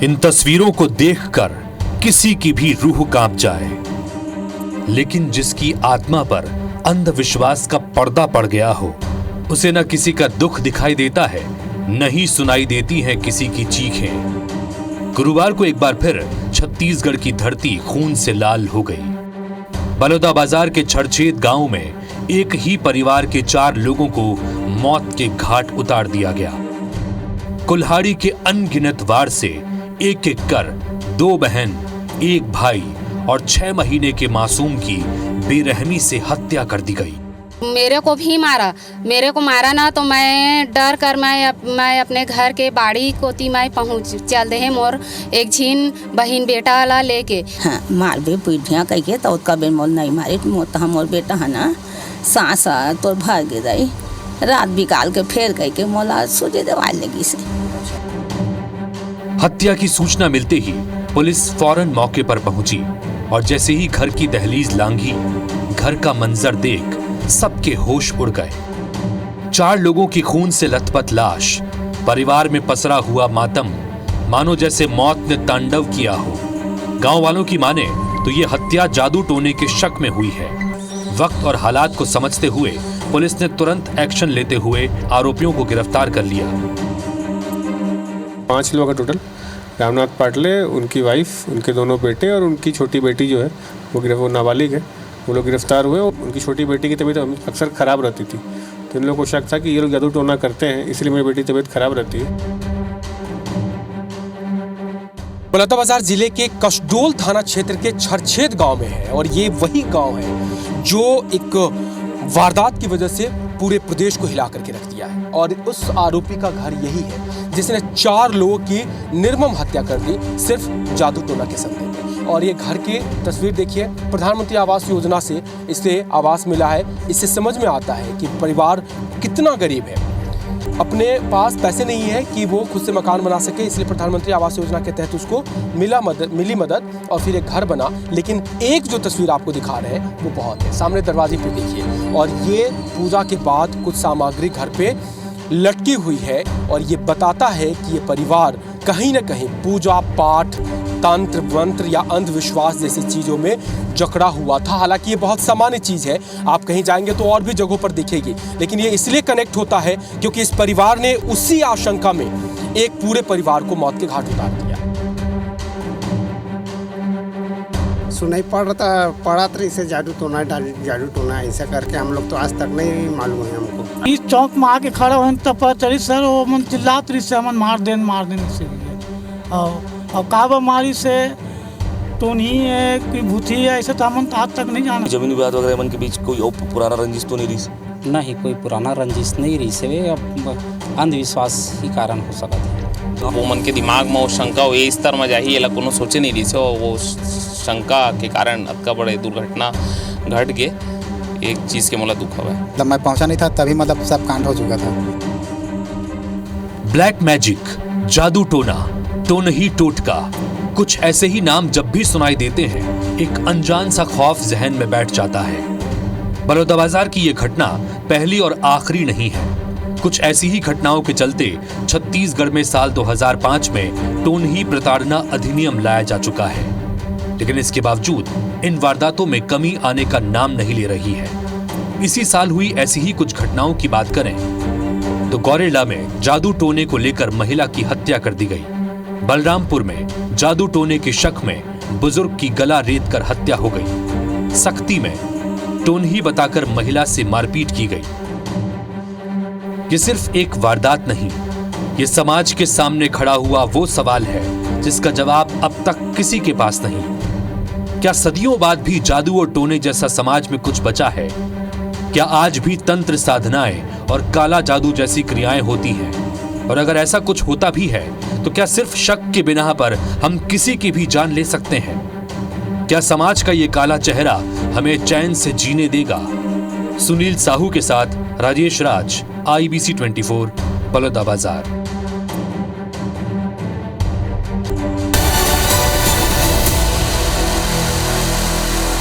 इन तस्वीरों को देखकर किसी की भी रूह कांप जाए, लेकिन जिसकी आत्मा पर अंधविश्वास का पर्दा पड़ गया हो, उसे न किसी का दुख दिखाई देता है, न ही सुनाई देती है किसी की चीखें। गुरुवार को एक बार फिर छत्तीसगढ़ की धरती खून से लाल हो गई। बलौदाबाजार के छड़छेद गांव में एक ही परिवार के 4 लोगों को मौत के घाट उतार दिया गया। कुल्हाड़ी के अनगिनत वार से एक एक कर 2 बहन, 1 भाई और 6 महीने के मासूम की बेरहमी से हत्या कर दी गई। मेरे को भी मारा, मेरे को मारा ना तो मैं डर कर मैं अपने घर के बाड़ी कोती मैं पहुँच चल दे मोर एक झीन बहन बेटा ला लेके। हाँ, मार बे पीढ़िया कह के तो उसका बेन मोल नहीं मारे मोता मोर बेटा है ना सांस तो भाग गई रात बिकाल के फेर कह के मोला सूझे दवा लगी से। हत्या की सूचना मिलते ही पुलिस फौरन मौके पर पहुंची और जैसे ही घर की दहलीज लांघी, घर का मंजर देख सबके होश उड़ गए। 4 लोगों की खून से लथपथ लाश, परिवार में पसरा हुआ मातम, मानो जैसे मौत ने तांडव किया हो। गांव वालों की माने तो ये हत्या जादू टोने के शक में हुई है। वक्त और हालात को समझते हुए पुलिस ने तुरंत एक्शन लेते हुए आरोपियों को गिरफ्तार कर लिया। 5 लोग का टोटल, रामनाथ पाटले, उनकी वाइफ, उनके 2 बेटे और उनकी छोटी बेटी जो है वो नाबालिग है, वो लोग गिरफ्तार हुए। उनकी छोटी बेटी की तबीयत अक्सर ख़राब रहती थी, तो इन लोगों को शक था कि ये लोग जादू टोना करते हैं, इसलिए मेरी बेटी की तबीयत खराब रहती है। बलौदाबाजार जिले के कसडोल थाना क्षेत्र के छड़छेद गांव में है और ये वही गांव है जो एक वारदात की वजह से पूरे प्रदेश को हिला करके रख दिया है। और उस आरोपी का घर यही है जिसने 4 लोगों की निर्मम हत्या कर दी सिर्फ जादू टोना के संदेह में। और ये घर की तस्वीर देखिए, प्रधानमंत्री आवास योजना से इसे आवास मिला है। इससे समझ में आता है कि परिवार कितना गरीब है, अपने पास पैसे नहीं है कि वो खुद से मकान बना सके, इसलिए प्रधानमंत्री आवास योजना के तहत उसको मिली मदद और फिर एक घर बना। लेकिन एक जो तस्वीर आपको दिखा रहे हैं वो बहुत है, सामने दरवाजे पे देखिए, और ये पूजा के बाद कुछ सामग्री घर पे लटकी हुई है और ये बताता है कि ये परिवार कहीं ना कहीं पूजा पाठ, तंत्र मंत्र या अंधविश्वास जैसी चीज़ों में जकड़ा हुआ था। हालांकि ये बहुत सामान्य चीज़ है, आप कहीं जाएंगे तो और भी जगहों पर दिखेगी, लेकिन ये इसलिए कनेक्ट होता है क्योंकि इस परिवार ने उसी आशंका में एक पूरे परिवार को मौत के घाट उतार दिया। सुनाई पड़ा था इसे जादू टोना ऐसा करके हम लोग तो आज तक नहीं मालूम है हमको। इस चौक में आके खड़ा हो तब पता चली सर वो मन चिल्लात रही से मन मार देन से और काबा मारी से तो नहीं है कि भूती है, ऐसे तो हम आज तक नहीं जाना। जमीन विवाद वगैरह मन के बीच कोई पुराना रंजिश तो नहीं रही? नहीं, कोई पुराना रंजिश नहीं रही से, अब अंधविश्वास ही कारण हो सकता है। वो मन के दिमाग में वो शंका वो इस स्तर में जाही एला कोनो सोचे नहीं रही से, वो शंका के कारण अतका बड़े दुर्घटना घट गए। एक चीज़ के मोला दुख हुआ है, जब मैं पहुंचा नहीं था तभी मतलब सब कांड हो चुका था। ब्लैक मैजिक, जादू टोना, टोनही टोटका, कुछ ऐसे ही नाम जब भी सुनाई देते हैं एक अनजान सा खौफ जहन में बैठ जाता है। बलौदाबाजार की ये घटना पहली और आखिरी नहीं है। कुछ ऐसी ही घटनाओं के चलते छत्तीसगढ़ में साल 2005 में टोनही प्रताड़ना अधिनियम लाया जा चुका है, लेकिन इसके बावजूद इन वारदातों में कमी आने का नाम नहीं ले रही है। इसी साल हुई ऐसी ही कुछ घटनाओं की बात करें तो गौरेला में जादू टोने को लेकर महिला की हत्या कर दी गई। बलरामपुर में जादू टोने के शक में बुजुर्ग की गला रेत कर हत्या हो गई। सक्ती में टोनही बताकर महिला से मारपीट की गई। ये सिर्फ एक वारदात नहीं, ये समाज के सामने खड़ा हुआ वो सवाल है जिसका जवाब अब तक किसी के पास नहीं। क्या सदियों बाद भी जादू और टोने जैसा समाज में कुछ बचा है? क्या आज भी तंत्र साधनाएं और काला जादू जैसी क्रियाएं होती हैं? और अगर ऐसा कुछ होता भी है तो क्या सिर्फ शक के बिना पर हम किसी की भी जान ले सकते हैं? क्या समाज का ये काला चेहरा हमें चैन से जीने देगा? सुनील साहू के साथ राजेश राज, IBC 24, बलौदाबाजार।